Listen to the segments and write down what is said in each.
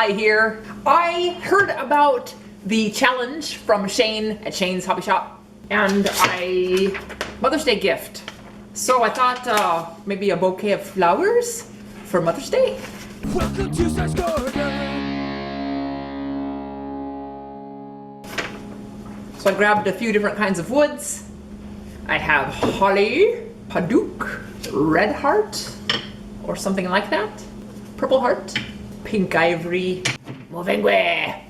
butterfly here. I heard about the challenge from Shane at Shane's Hobby Shop, and Mother's Day gift. So I thought maybe a bouquet of flowers for Mother's Day. Welcome to Seth's Garden. So I grabbed a few different kinds of woods. I have holly, paduk, red heart, or something like that, purple heart, pink ivory, movengue,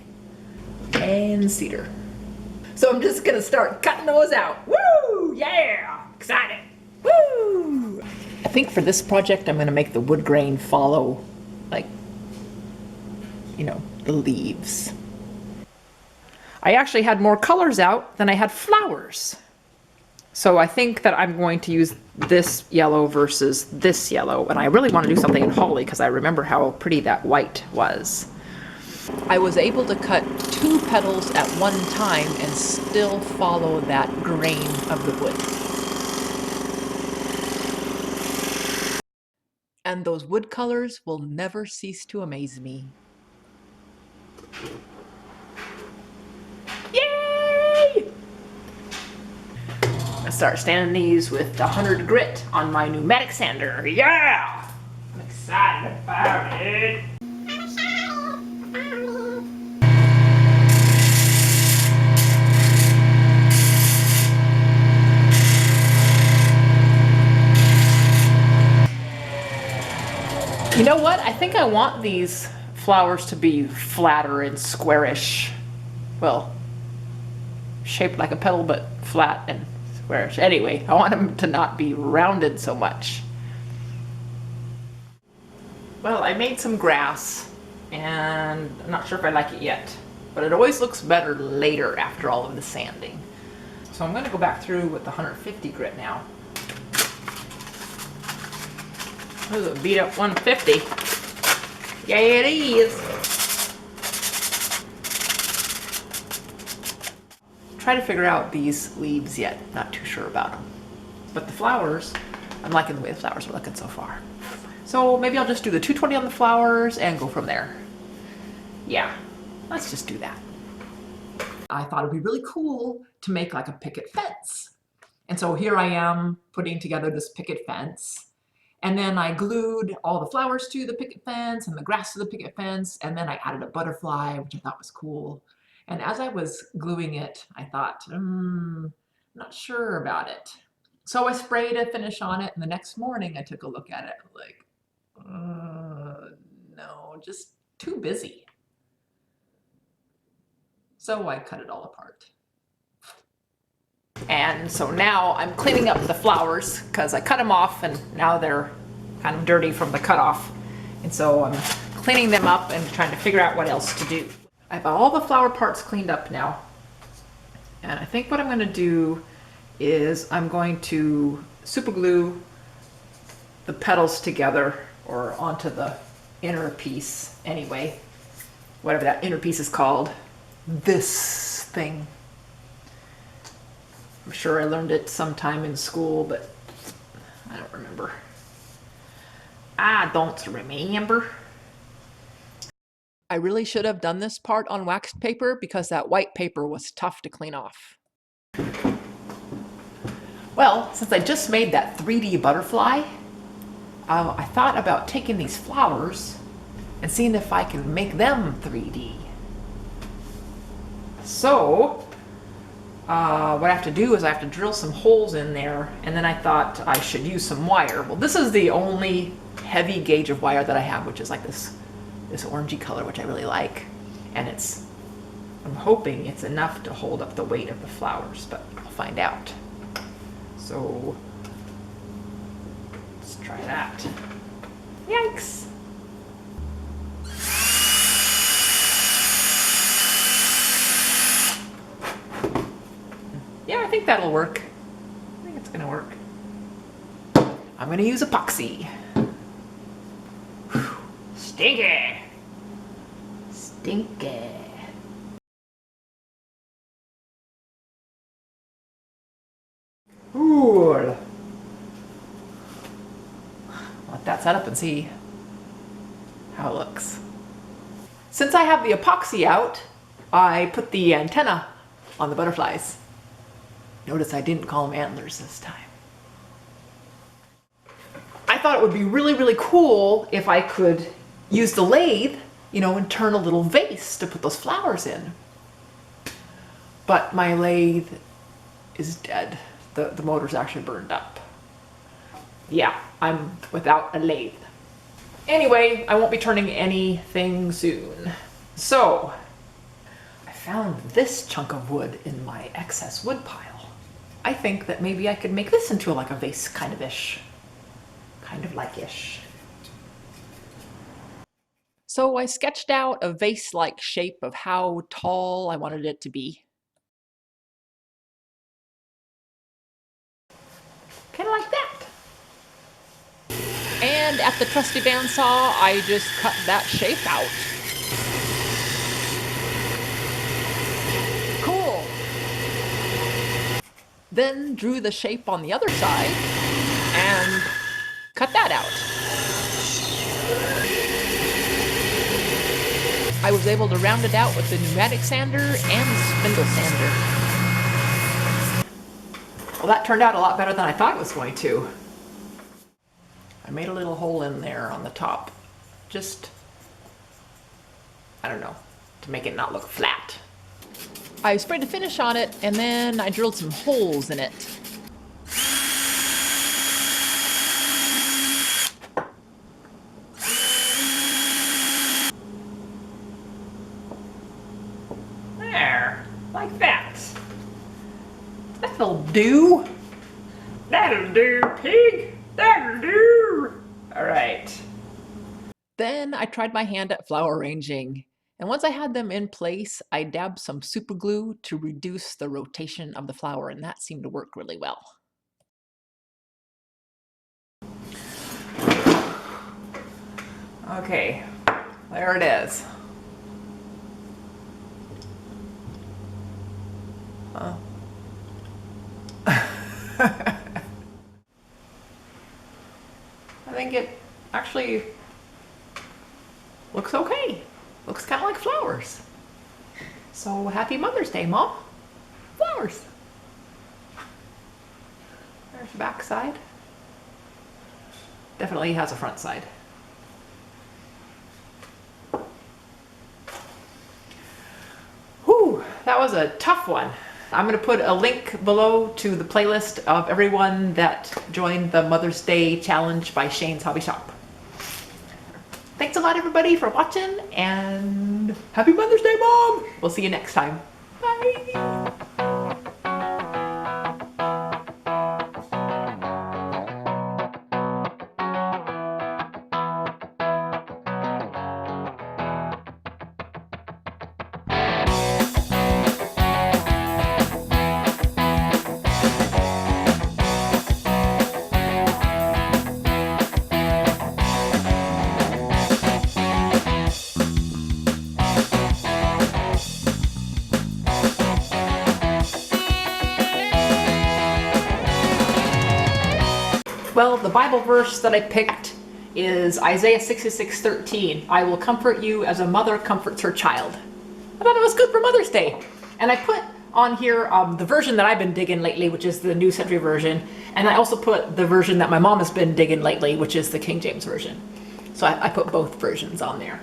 and cedar. So I'm just gonna start cutting those out. Woo! Yeah! Excited! Woo! I think for this project I'm gonna make the wood grain follow, like, you know, the leaves. I actually had more colors out than I had flowers. So I think that I'm going to use this yellow versus this yellow, and I really want to do something in holly because I remember how pretty that white was. I was able to cut 2 petals at one time and still follow that grain of the wood. And those wood colors will never cease to amaze me. Yay! I start sanding these with the 100 grit on my pneumatic sander. Yeah! I'm excited about it. You know what? I think I want these flowers to be flatter and squarish. Well, shaped like a petal, but flat and squarish. Anyway, I want them to not be rounded so much. Well, I made some grass, and I'm not sure if I like it yet, but it always looks better later after all of the sanding. So I'm going to go back through with the 150 grit now. This is a beat up 150. Yeah, it is. Try to figure out these leaves yet. Not too sure about them. But the flowers, I'm liking the way the flowers are looking so far. So maybe I'll just do the 220 on the flowers and go from there. Yeah, let's just do that. I thought it'd be really cool to make like a picket fence. And so here I am putting together this picket fence. And then I glued all the flowers to the picket fence and the grass to the picket fence. And then I added a butterfly, which I thought was cool. And as I was gluing it, I thought, not sure about it. So I sprayed a finish on it. And the next morning I took a look at it like, no, just too busy. So I cut it all apart. And so now I'm cleaning up the flowers because I cut them off and now they're kind of dirty from the cutoff. And so I'm cleaning them up and trying to figure out what else to do. I have all the flower parts cleaned up now. And I think what I'm going to do is I'm going to super glue the petals together or onto the inner piece anyway. Whatever that inner piece is called. This thing. I'm sure I learned it sometime in school, but I don't remember. I don't remember. I really should have done this part on waxed paper because that white paper was tough to clean off. Well, since I just made that 3D butterfly, I thought about taking these flowers and seeing if I can make them 3D. So, what I have to do is I have to drill some holes in there, and then I thought I should use some wire. Well, this is the only heavy gauge of wire that I have, which is like this orangey color, which I really like. And I'm hoping it's enough to hold up the weight of the flowers, but I'll find out. So, let's try that. Yikes! Yeah, I think that'll work. I think it's gonna work. I'm gonna use epoxy. Whew. Stinky! Stinky. Ooh. Let that set up and see how it looks. Since I have the epoxy out, I put the antenna on the butterflies. Notice I didn't call them antlers this time. I thought it would be really, really cool if I could use the lathe, you know, and turn a little vase to put those flowers in. But my lathe is dead. The motor's actually burned up. Yeah, I'm without a lathe. Anyway, I won't be turning anything soon. So, I found this chunk of wood in my excess wood pile. I think that maybe I could make this into like a vase kind of ish. Kind of like-ish. So I sketched out a vase-like shape of how tall I wanted it to be. Kind of like that. And at the trusty bandsaw, I just cut that shape out. Cool. Then drew the shape on the other side and cut that out. I was able to round it out with the pneumatic sander and the spindle sander. Well, that turned out a lot better than I thought it was going to. I made a little hole in there on the top. Just, I don't know, to make it not look flat. I sprayed a finish on it and then I drilled some holes in it. There, like that. That'll do. That'll do, pig. That'll do. All right. Then I tried my hand at flower arranging. And once I had them in place, I dabbed some super glue to reduce the rotation of the flower, and that seemed to work really well. Okay, there it is. I think it actually looks okay. Looks kind of like flowers. So happy Mother's Day, Mom. Flowers. There's the back side. Definitely has a front side. Whew, that was a tough one. I'm going to put a link below to the playlist of everyone that joined the Mother's Day Challenge by Shane's Hobby Shop. Thanks a lot, everybody, for watching, and happy Mother's Day, Mom! We'll see you next time. Bye! Well, the Bible verse that I picked is Isaiah 66:13. I will comfort you as a mother comforts her child. I thought it was good for Mother's Day. And I put on here the version that I've been digging lately, which is the New Century Version. And I also put the version that my mom has been digging lately, which is the King James Version. So I put both versions on there.